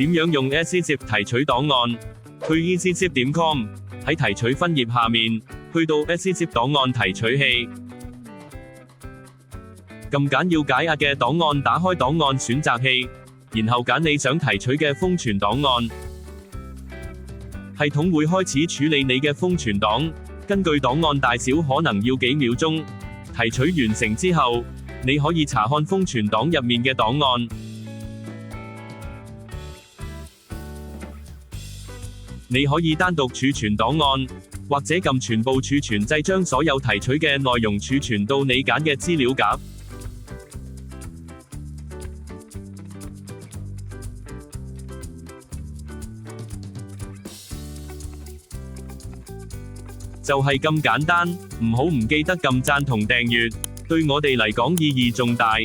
點樣用 EasyZip 提取檔案？去 EasyZip.com， 喺提取分頁下面，去到 EasyZip 檔案提取器，撳揀要解壓嘅檔案，打開檔案選擇器，然後揀你想提取嘅封存檔案。系統會開始處理你嘅封存檔，根據檔案大小可能要幾秒鐘。提取完成之後，你可以查看封存檔入面嘅檔案。你可以單獨儲存檔案，或者撳全部儲存掣將所有提取嘅內容儲存到你揀嘅資料夾。就係咁簡單，唔好唔記得撳讚同訂閱，對我哋嚟講意義重大。